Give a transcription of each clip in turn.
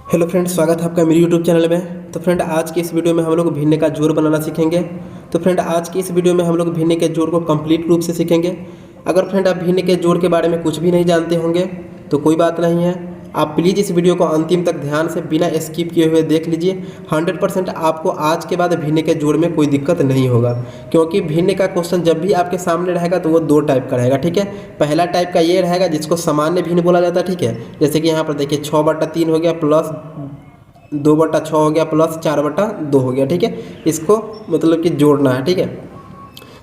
Hello friend, स्वागत है आपका मेरे यूट्यूब चैनल में। तो फ्रेंड, आज की इस वीडियो में हम लोग भिन्न का जोड़ बनाना सीखेंगे। तो फ्रेंड, आज की इस वीडियो में हम लोग भिन्न के जोड़ को कंप्लीट रूप से सीखेंगे। अगर फ्रेंड आप भिन्न के जोड़ के बारे में कुछ भी नहीं जानते होंगे तो कोई बात नहीं है, आप प्लीज़ इस वीडियो को अंतिम तक ध्यान से बिना स्किप किए हुए देख लीजिए। 100% आपको आज के बाद भिन्न के जोड़ में कोई दिक्कत नहीं होगा, क्योंकि भिन्न का क्वेश्चन जब भी आपके सामने रहेगा तो वो दो टाइप का रहेगा। ठीक है, पहला टाइप का ये रहेगा जिसको सामान्य भिन्न बोला जाता है। ठीक है, जैसे कि यहाँ पर देखिए 6/3 हो गया प्लस 2/6 हो गया प्लस 4/2 हो गया। ठीक है, इसको मतलब कि जोड़ना है। ठीक है,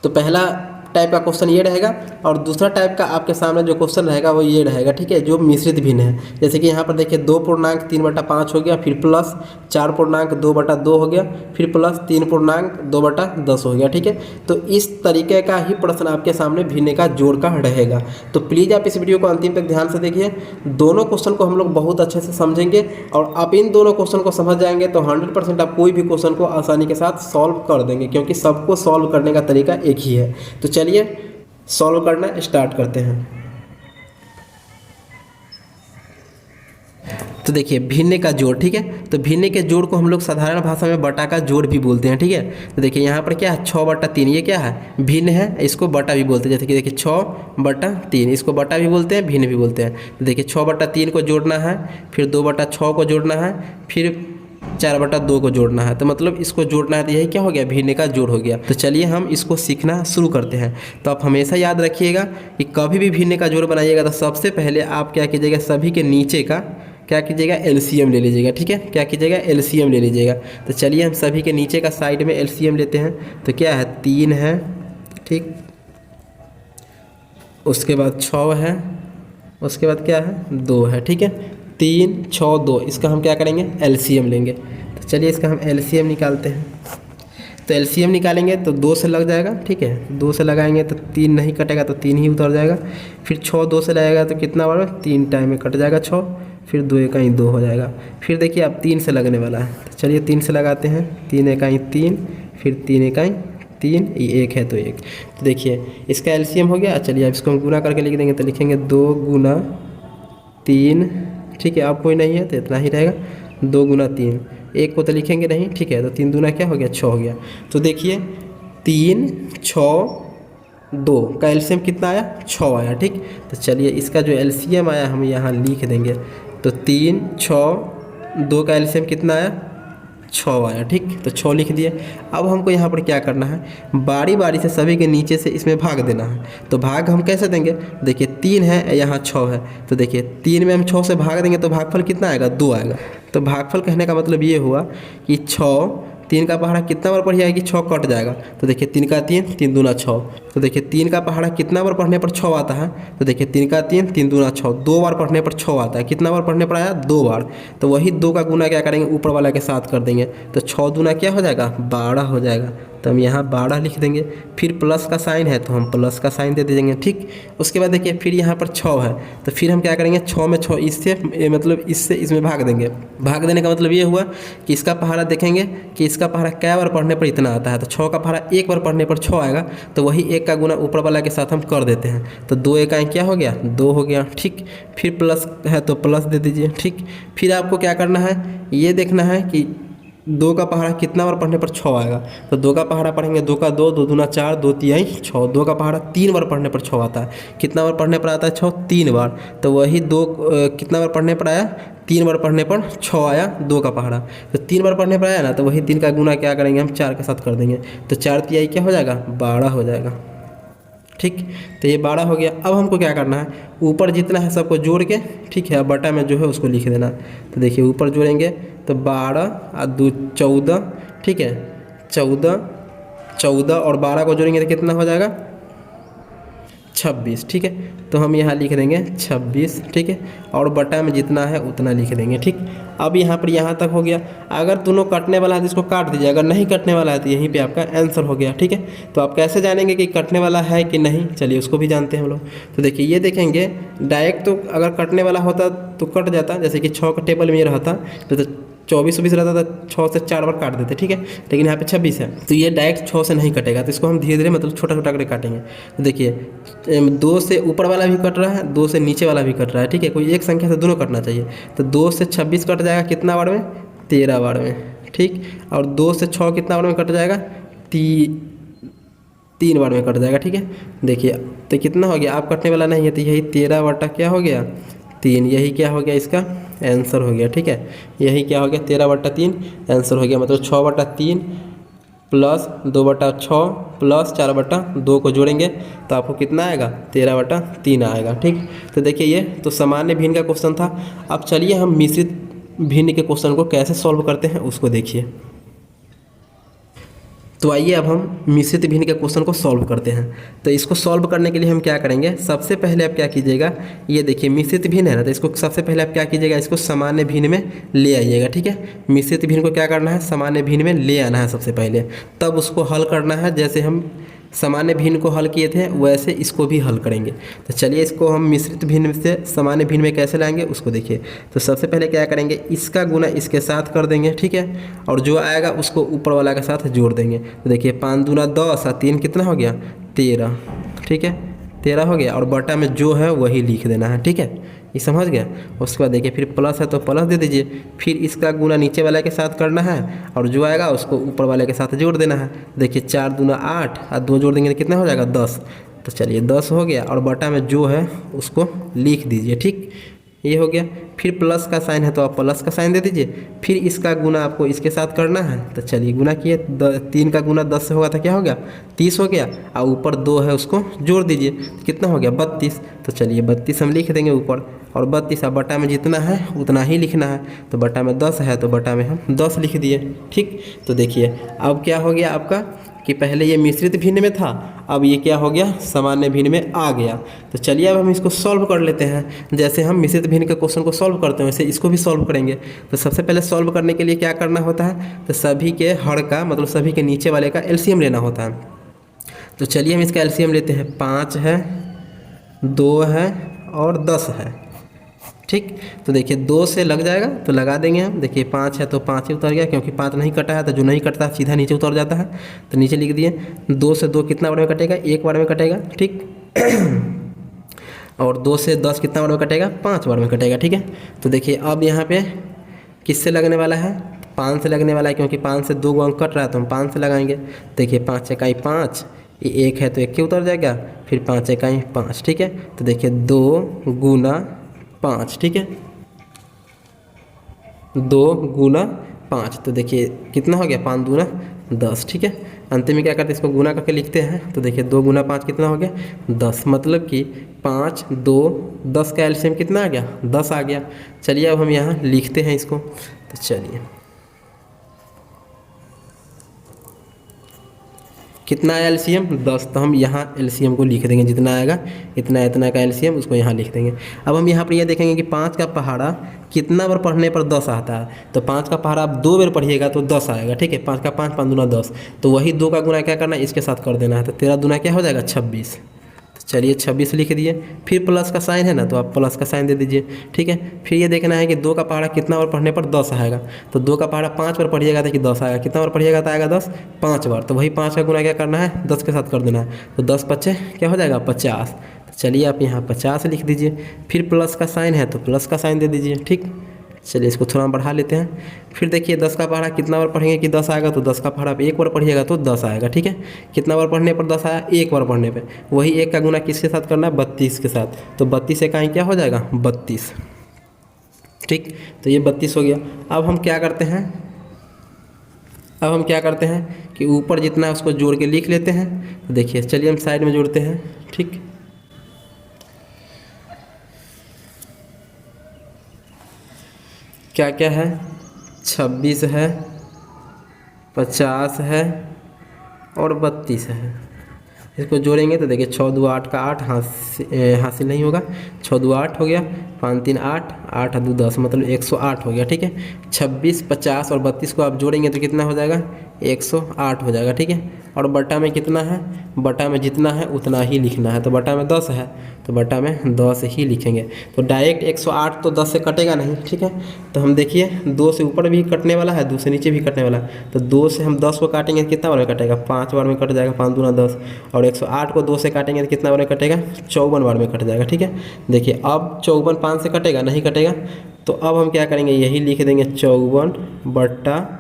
तो पहला टाइप का क्वेश्चन ये रहेगा, और दूसरा टाइप का आपके सामने जो क्वेश्चन रहेगा वो ये रहेगा। ठीक है, जो मिश्रित भिन्न है। जैसे कि यहाँ पर देखिए 2.3/5 हो गया, फिर प्लस 4.2/2 हो गया, फिर प्लस 3.2/10 हो गया। ठीक है, तो इस तरीके का ही प्रश्न आपके सामने भिन्न का जोड़ का रहेगा। तो प्लीज़ आप इस वीडियो को अंतिम तक ध्यान से देखिए। दोनों क्वेश्चन को हम लोग बहुत अच्छे से समझेंगे, और आप इन दोनों क्वेश्चन को समझ जाएंगे तो 100% आप कोई भी क्वेश्चन को आसानी के साथ सॉल्व कर देंगे, क्योंकि सबको सॉल्व करने का तरीका एक ही है। तो चलिए सॉल्व करना स्टार्ट करते हैं। तो देखिए भिन्न का जोड़। ठीक है, तो भिन्न के जोड़ को हम लोग साधारण भाषा में बटा का जोड़ भी बोलते हैं। ठीक है, तो देखिए यहाँ पर क्या है 6/3, ये क्या है भिन्न है, इसको बटा भी बोलते हैं। जैसे कि देखिए 6/3 इसको बटा भी बोलते हैं, भिन्न भी बोलते हैं। तो देखिए 6/3 को जोड़ना है, फिर 2/6 को जोड़ना है, फिर 4/2 को जोड़ना है। तो मतलब इसको जोड़ना है, तो यही क्या हो गया भिन्न का जोड़ हो गया। तो चलिए हम इसको सीखना शुरू करते हैं। तो आप हमेशा याद रखिएगा कि कभी भी भिन्न का जोड़ बनाइएगा तो सबसे पहले आप क्या कीजिएगा, सभी के नीचे का क्या कीजिएगा एलसीएम ले लीजिएगा। ठीक है, क्या कीजिएगा एलसीएम ले लीजिएगा। तो चलिए हम सभी के नीचे का साइड में एलसीएम लेते हैं। तो क्या है 3 है, ठीक, उसके बाद 6 है, उसके बाद क्या है 2 है। ठीक है, 3 6 2, इसका हम क्या करेंगे एलसीएम लेंगे। तो चलिए इसका हम एलसीएम निकालते हैं। तो एलसीएम निकालेंगे तो 2 से लग जाएगा। ठीक है, 2 से लगाएंगे तो 3 नहीं कटेगा, तो 3 ही उतर जाएगा। फिर 6 2 से लगेगा तो कितना बार 3 टाइम में कट जाएगा 6, फिर 2 1 2 हो जाएगा। फिर देखिए अब 3 से लगने वाला है, तो चलिए 3 से लगाते हैं। 3 1 3, फिर 3 1 3, ये 1 है तो 1। तो देखिए इसका एलसीएम हो गया। चलिए अब इसको हम गुना करके लिख देंगे। तो लिखेंगे 2 गुना 3। ठीक है, अब कोई नहीं है तो इतना ही रहेगा, 2 गुना 3, 1 को तो लिखेंगे नहीं। ठीक है, तो 3 दूना क्या हो गया 6 हो गया। तो देखिए 3 6 2 का एलसीएम कितना आया 6 आया। ठीक, तो चलिए इसका जो एलसीएम आया हम यहाँ लिख देंगे। तो 3 6 2 का एलसीएम कितना आया 6 आया। ठीक, तो 6 लिख दिए। अब हमको यहाँ पर क्या करना है, बारी बारी से सभी के नीचे से इसमें भाग देना है। तो भाग हम कैसे देंगे, देखिए 3 है यहाँ 6 है, तो देखिए 3 में हम 6 से भाग देंगे तो भागफल कितना आएगा 2 आएगा। तो भागफल कहने का मतलब ये हुआ कि 6 3 का पहाड़ा कितना बार पढ़ जाएगी 6 कट जाएगा। तो देखिए 3 का 3, 3 दूना 6। तो देखिए 3 का पहाड़ा कितना बार पढ़ने पर 6 आता है, तो देखिए 3 का 3, 3 दूना 6, 2 बार पढ़ने पर 6 आता है। कितना बार पढ़ने पर आया 2 बार। तो वही 2 का गुना क्या करेंगे ऊपर वाला के साथ कर देंगे। तो 6 दूना क्या हो जाएगा 12 हो जाएगा। तो हम यहाँ 12 लिख देंगे। फिर प्लस का साइन है तो हम प्लस का साइन दे देंगे। ठीक, उसके बाद देखिए फिर यहाँ पर 6 है, तो फिर हम क्या करेंगे 6 में 6 इससे मतलब इससे इसमें भाग देंगे। भाग देने का मतलब ये हुआ कि इसका पहाड़ा देखेंगे कि इसका पहाड़ा क्या बार पढ़ने पर इतना आता है। तो 6 का पहाड़ा एक बार पढ़ने पर 6 आएगा, तो वही 1 का गुना ऊपर वाला के साथ हम कर देते हैं। तो 2 1 क्या हो गया 2 हो गया। ठीक, फिर प्लस है तो प्लस दे दीजिए। ठीक, फिर आपको क्या करना है, ये देखना है कि 2 का पहाड़ा कितना बार पढ़ने पर 6 आएगा। तो 2 का पहाड़ा पढ़ेंगे 2 का 2, 2 दूना 4, 2 3 6। 2 का पहाड़ा 3 बार पढ़ने पर 6 आता है। कितना बार पढ़ने पर आता है 6, 3 बार। तो वही 2 कितना बार पढ़ने पर आया 3 बार पढ़ने पर 6 आया 2 का पहाड़ा। तो 3 बार पढ़ने पर आया ना, तो वही 3 का गुना क्या करेंगे हम 4 के साथ कर देंगे। तो 4 तिहाई क्या हो जाएगा 12 हो जाएगा। ठीक, तो ये 12 हो गया। अब हमको क्या करना है, ऊपर जितना है सबको जोड़ के, ठीक है, अब बटा में जो है उसको लिख देना। तो देखिए ऊपर जोड़ेंगे तो 12 और 2 14। ठीक है, 14 और 12 को जोड़ेंगे तो कितना हो जाएगा 26। ठीक है, तो हम यहाँ लिख देंगे 26। ठीक है, और बटा में जितना है उतना लिख देंगे। ठीक, अब यहाँ पर यहाँ तक हो गया। अगर दोनों कटने वाला है तो इसको काट दीजिए, अगर नहीं कटने वाला है तो यहीं पे आपका आंसर हो गया। ठीक है, तो आप कैसे जानेंगे कि कटने वाला है कि नहीं, चलिए उसको भी जानते हैं हम लोग। तो देखिए ये देखेंगे डायरेक्ट, तो अगर कटने वाला होता तो कट जाता, जैसे कि 6 का टेबल में ये रहता तो 24 रहता था 6 से 4 बार काट देते, ठीक है, लेकिन यहाँ पे 26 है तो ये डायरेक्ट 6 से नहीं कटेगा, तो इसको हम धीरे धीरे मतलब छोटा छोटा करके काटेंगे। तो देखिए 2 से ऊपर वाला भी कट रहा है, 2 से नीचे वाला भी कट रहा है, ठीक है, कोई एक संख्या से दोनों कटना चाहिए। तो 2 से 26 कट जाएगा कितना बार में, 13 बार में, ठीक। और 2 से 6 कितना बार में कट जाएगा, 3 बार में कट जाएगा, ठीक है। देखिए तो कितना हो गया, आप कटने वाला नहीं है तो यही 13 बटा क्या हो गया 3, यही क्या हो गया इसका आंसर हो गया, ठीक है। यही क्या हो गया 13 बटा 3 आंसर हो गया, मतलब 6 बटा 3 प्लस 2 बटा 6 प्लस 4 बटा 2 को जोड़ेंगे तो आपको कितना आएगा 13 बटा 3 आएगा, ठीक। तो देखिए ये तो सामान्य भिन्न का क्वेश्चन था। अब चलिए हम मिश्रित भिन्न के क्वेश्चन को कैसे सॉल्व करते हैं उसको देखिए। तो आइए अब हम मिश्रित भिन्न के क्वेश्चन को सॉल्व करते हैं। तो इसको सॉल्व करने के लिए हम क्या करेंगे, सबसे पहले आप क्या कीजिएगा, ये देखिए मिश्रित भिन्न है ना, तो इसको सबसे पहले आप क्या कीजिएगा, इसको सामान्य भिन्न में ले आइएगा, ठीक है। मिश्रित भिन्न को क्या करना है, सामान्य भिन्न में ले आना है सबसे पहले, तब उसको हल करना है। जैसे हम सामान्य भिन्न को हल किए थे वैसे इसको भी हल करेंगे। तो चलिए इसको हम मिश्रित भिन्न से सामान्य भिन्न में कैसे लाएंगे उसको देखिए। तो सबसे पहले क्या करेंगे, इसका गुना इसके साथ कर देंगे, ठीक है, और जो आएगा उसको ऊपर वाला के साथ जोड़ देंगे। तो देखिए 5 दूना 10 और 3 कितना हो गया 13, ठीक है, 13 हो गया, और बटा में जो है वही लिख देना है, ठीक है, ये समझ गया। उसके बाद देखिए फिर प्लस है तो प्लस दे दीजिए, फिर इसका गुना नीचे वाले के साथ करना है और जो आएगा उसको ऊपर वाले के साथ जोड़ देना है। देखिए 4 दूना 8 और 2 जोड़ देंगे तो कितना हो जाएगा 10। तो चलिए 10 हो गया, और बटा में जो है उसको लिख दीजिए, ठीक, ये हो गया। फिर प्लस का साइन है तो आप प्लस का साइन दे दीजिए, फिर इसका गुना आपको इसके साथ करना है। तो चलिए गुना किए, 3 का गुना 10 से होगा तो क्या हो गया 30 हो गया, और ऊपर 2 है उसको जोड़ दीजिए, तो कितना हो गया 32। तो चलिए 32 हम लिख देंगे ऊपर, और 32 अब बटा में जितना है उतना ही लिखना है। तो बटा में 10 है तो बटा में हम 10 लिख दिए, ठीक। तो देखिए अब क्या हो गया आपका कि पहले ये मिश्रित भिन्न में था, अब ये क्या हो गया सामान्य भिन्न में आ गया। तो चलिए अब हम इसको सॉल्व कर लेते हैं। जैसे हम मिश्रित भिन्न के क्वेश्चन को सॉल्व करते हैं वैसे इसको भी सॉल्व करेंगे। तो सबसे पहले सॉल्व करने के लिए क्या करना होता है, तो सभी के हर का मतलब सभी के नीचे वाले का एलसीएम लेना होता है। तो चलिए हम इसका एलसीएम लेते हैं, 5 है, 2 है और 10 है, ठीक। तो देखिए 2 से लग जाएगा तो लगा देंगे हम, देखिए 5 है तो 5 ही उतर गया, क्योंकि 5 नहीं कटा है तो जो नहीं कटता सीधा नीचे उतर जाता है, तो नीचे लिख दिए। 2 से 2 कितना बार में कटेगा, 1 बार में कटेगा, ठीक। और 2 से 10 कितना बार में कटेगा, 5 बार में कटेगा, ठीक है। तो देखिए अब यहाँ पे किससे लगने वाला है, 5 से लगने वाला है, क्योंकि 5 से 2 अंक कट रहा है तो हम 5 से लगाएंगे। देखिए 5 इकाई 5, ये 1 है तो 1 के उतर जाएगा, फिर 5 इकाई 5, ठीक है। तो देखिए 2 गुना 5, ठीक है, 2 गुना 5, तो देखिए कितना हो गया 5 दूना 10, ठीक है। अंत में क्या करते हैं, इसको गुना करके लिखते हैं। तो देखिए 2 गुना 5 कितना हो गया 10, मतलब कि 5 2 10 का एलसीएम कितना आ गया 10 आ गया। चलिए अब हम यहाँ लिखते हैं इसको। तो चलिए कितना आया एलसीएम 10, तो हम यहाँ एलसीएम को लिख देंगे, जितना आएगा इतना का एलसीएम उसको यहाँ लिख देंगे। अब हम यहाँ पर यह देखेंगे कि 5 का पहाड़ा कितना बार पढ़ने पर 10 आता है। तो 5 का पहाड़ा आप 2 बार पढ़िएगा तो 10 आएगा, ठीक है। 5 का 5 5 दूना 10, तो वही 2 का गुना क्या करना है इसके साथ कर देना है। तो 13 दूना क्या हो जाएगा 26। तो चलिए 26 लिख दिए, फिर प्लस का साइन है ना तो आप प्लस का साइन दे दीजिए, ठीक है। फिर ये देखना है कि 2 का पहाड़ा कितना बार पढ़ने पर 10 आएगा। तो 2 का पहाड़ा 5 बार पढ़िएगा तो कि 10 आएगा, कितना बार पढ़िएगा तो आएगा 10, 5 बार, तो वही 5 का गुना क्या करना है 10 के साथ कर देना है। तो 10 पच्चे क्या हो जाएगा 50। तो चलिए आप यहाँ 50 लिख दीजिए, फिर प्लस का साइन है तो प्लस का साइन दे दीजिए, ठीक। चलिए इसको थोड़ा बढ़ा लेते हैं। फिर देखिए 10 का पहाड़ा कितना बार पढ़ेंगे कि 10 आएगा, तो 10 का पहाड़ा 1 बार पढ़िएगा तो 10 आएगा, ठीक है। कितना बार पढ़ने पर 10 आया, 1 बार पढ़ने पे, वही 1 का गुना किसके साथ करना है 32 के साथ। तो 32 से कहीं क्या हो जाएगा 32, ठीक। तो ये 32 हो गया। अब हम क्या करते हैं कि ऊपर जितना है उसको जोड़ के लिख लेते हैं। तो देखिए चलिए हम साइड में जोड़ते हैं, ठीक। क्या क्या है 26 है, 50 है और 32 है। इसको जोड़ेंगे तो देखिए 6 2 8 का 8 हासिल नहीं होगा, 6 2 8 हो गया, 5 3 8, 8 2 10, मतलब 108 हो गया। ठीक है, 26 50 और 32 को आप जोड़ेंगे तो कितना हो जाएगा, 108 हो जाएगा। ठीक है, और बटा में कितना है, बटा में जितना है उतना ही लिखना है। तो बटा में 10 है तो बटा में 10 ही लिखेंगे। तो डायरेक्ट 108 तो 10 से कटेगा नहीं। ठीक है, तो हम देखिए 2 से ऊपर भी कटने वाला है, 2 से नीचे भी कटने वाला है। तो 2 से हम 10 को काटेंगे तो कितना बार में कटेगा, 5 बार में कट जाएगा, 5 दूना 10। और 108 को 2 से काटेंगे तो कितना बार में कटेगा, 54 बार में कट जाएगा। ठीक है, देखिए अब 54 5 से कटेगा नहीं, कटेगा। तो अब हम क्या करेंगे, यही लिख देंगे 54/5।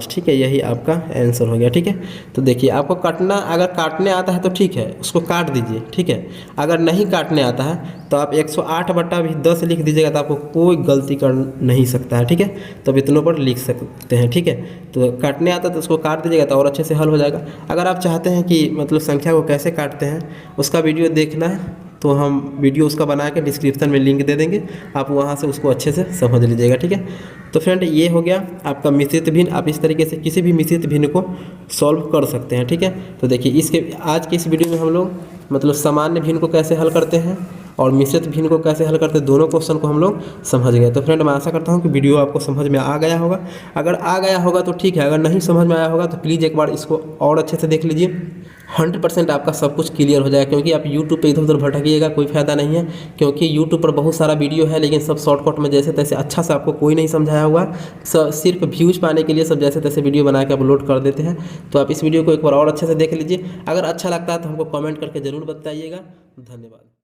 ठीक है, यही आपका आंसर हो गया। ठीक है, तो देखिए आपको काटना, अगर काटने आता है तो ठीक है, उसको काट दीजिए। ठीक है, अगर नहीं काटने आता है तो आप 108/10 लिख दीजिएगा, तो आपको कोई गलती कर नहीं सकता है। ठीक है, तो अब इतनों पर लिख सकते हैं। ठीक है, तो काटने आता है तो उसको काट दीजिएगा तो और अच्छे से हल हो जाएगा। अगर आप चाहते हैं कि मतलब संख्या को कैसे काटते हैं उसका वीडियो देखना है तो हम वीडियो उसका बना के डिस्क्रिप्शन में लिंक दे देंगे, आप वहाँ से उसको अच्छे से समझ लीजिएगा। ठीक है, तो फ्रेंड ये हो गया आपका मिश्रित भिन्न। आप इस तरीके से किसी भी मिश्रित भिन्न को सॉल्व कर सकते हैं। ठीक है, तो देखिए इसके आज के इस वीडियो में हम लोग मतलब सामान्य भिन्न को कैसे हल करते हैं और मिश्रित भिन्न को कैसे हल करते हैं, दोनों क्वेश्चन को हम लोग समझ गए। तो फ्रेंड मैं आशा करता हूँ कि वीडियो आपको समझ में आ गया होगा। अगर आ गया होगा तो ठीक है, अगर नहीं समझ में आया होगा तो प्लीज़ एक बार इसको और अच्छे से देख लीजिए। 100% आपका सब कुछ क्लियर हो जाएगा, क्योंकि आप YouTube पे इधर उधर भटकिएगा कोई फ़ायदा नहीं है, क्योंकि YouTube पर बहुत सारा वीडियो है लेकिन सब शॉर्टकट में जैसे तैसे अच्छा से आपको कोई नहीं समझाया हुआ। सिर्फ व्यूज़ पाने के लिए सब जैसे तैसे वीडियो बना के अपलोड कर देते हैं। तो आप इस वीडियो को एक बार और अच्छे से देख लीजिए। अगर अच्छा लगता है तो हमको कमेंट करके ज़रूर बताइएगा। धन्यवाद।